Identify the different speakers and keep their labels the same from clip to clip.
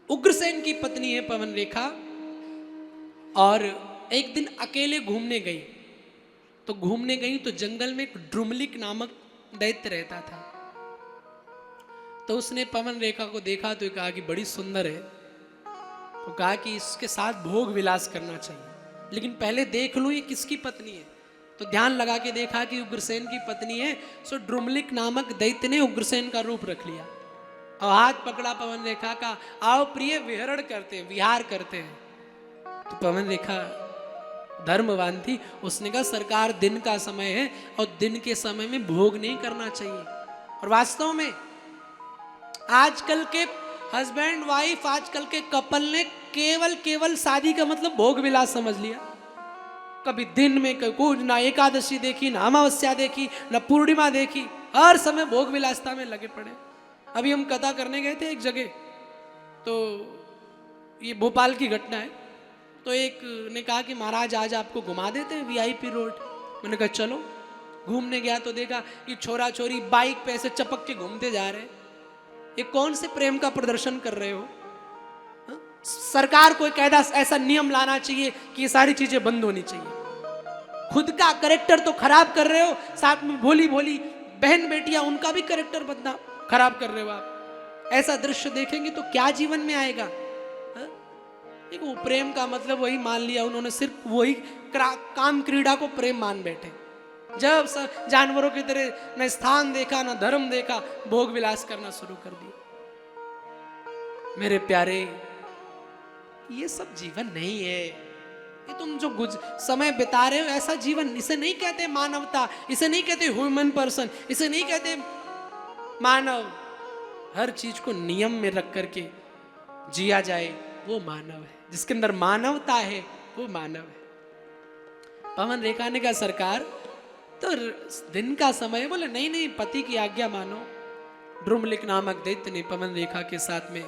Speaker 1: उग्रसेन की पत्नी है पवन रेखा, और एक दिन अकेले घूमने गई। तो घूमने गई तो जंगल में एक ड्रुमलिक नामक दैत्य रहता था। तो उसने पवन रेखा को देखा तो कहा कि बड़ी सुंदर है, तो कहा कि इसके साथ भोग विलास करना चाहिए, लेकिन पहले देख लूं ये किसकी पत्नी है। तो ध्यान लगा के देखा कि उग्रसेन की पत्नी है। सो ड्रुमलिक नामक दैत्य ने उग्रसेन का रूप रख लिया और हाथ पकड़ा पवन रेखा का, आओ प्रिय विहरण करते हैं, विहार करते हैं। तो पवन रेखा धर्मवान थी, उसने कहा सरकार दिन का समय है और दिन के समय में भोग नहीं करना चाहिए। और वास्तव में आजकल के हस्बैंड वाइफ, आजकल के कपल ने केवल शादी का मतलब भोग विलास समझ लिया। कभी दिन में कुछ ना एकादशी देखी, ना अमावस्या देखी, ना पूर्णिमा देखी, हर समय भोग विलासता में लगे पड़े। अभी हम कथा करने गए थे एक जगह, तो ये भोपाल की घटना है। तो एक ने कहा कि महाराज आज आपको घुमा देते हैं वीआईपी रोड। मैंने कहा चलो। घूमने गया तो देखा कि छोरा छोरी बाइक पे ऐसे चपक के घूमते जा रहे हैं। ये कौन से प्रेम का प्रदर्शन कर रहे हो? हा? सरकार को कायदा ऐसा नियम लाना चाहिए कि ये सारी चीजें बंद होनी चाहिए। खुद का कैरेक्टर तो खराब कर रहे हो, साथ में भोली भोली बहन बेटियां उनका भी कैरेक्टर बदना खराब कर रहे हो आप। ऐसा दृश्य देखेंगे तो क्या जीवन में आएगा? वो प्रेम का मतलब वही मान लिया उन्होंने, सिर्फ वही काम क्रीड़ा को प्रेम मान बैठे। जब जानवरों की तरह न स्थान देखा न धर्म देखा, भोग विलास करना शुरू कर दिया। मेरे प्यारे, ये सब जीवन नहीं है। ये तुम जो समय बिता रहे हो ऐसा जीवन, इसे नहीं कहते मानवता, इसे नहीं कहते ह्यूमन पर्सन, इसे नहीं कहते मानव। हर चीज को नियम में रख करके जिया जाए वो मानव है। जिसके अंदर मानवता है वो मानव है। पवन रेखा ने कहा सरकार तो दिन का समय, बोले नहीं नहीं पति की आज्ञा मानो। ड्रुमलिक नामक दैत्य ने पवन रेखा के साथ में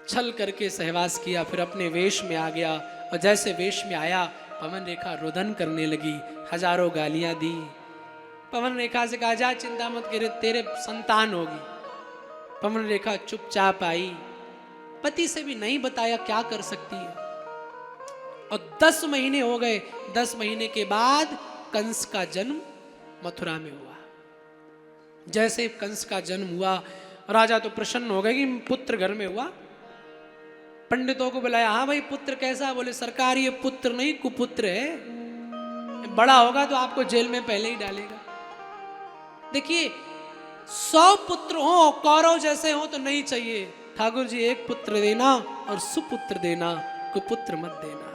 Speaker 1: छल करके सहवास किया, फिर अपने वेश में आ गया। और जैसे वेश में आया पवन रेखा रुदन करने लगी, हजारों गालियां दी। पवन रेखा से कहा जा चिंता मत करे, तेरे संतान होगी। पवन रेखा चुपचाप आई, पति से भी नहीं बताया क्या कर सकती है। और 10 महीने हो गए। 10 महीने के बाद कंस का जन्म मथुरा में हुआ। जैसे कंस का जन्म हुआ, राजा तो प्रसन्न हो गए कि पुत्र घर में हुआ। पंडितों को बुलाया, हाँ भाई पुत्र कैसा? बोले सरकार ये पुत्र नहीं कुपुत्र है, बड़ा होगा तो आपको जेल में पहले ही डालेगा। देखिए 100 पुत्र हो कौरव जैसे हो तो नहीं चाहिए। ठाकुर जी एक पुत्र देना और सुपुत्र देना, कुपुत्र मत देना।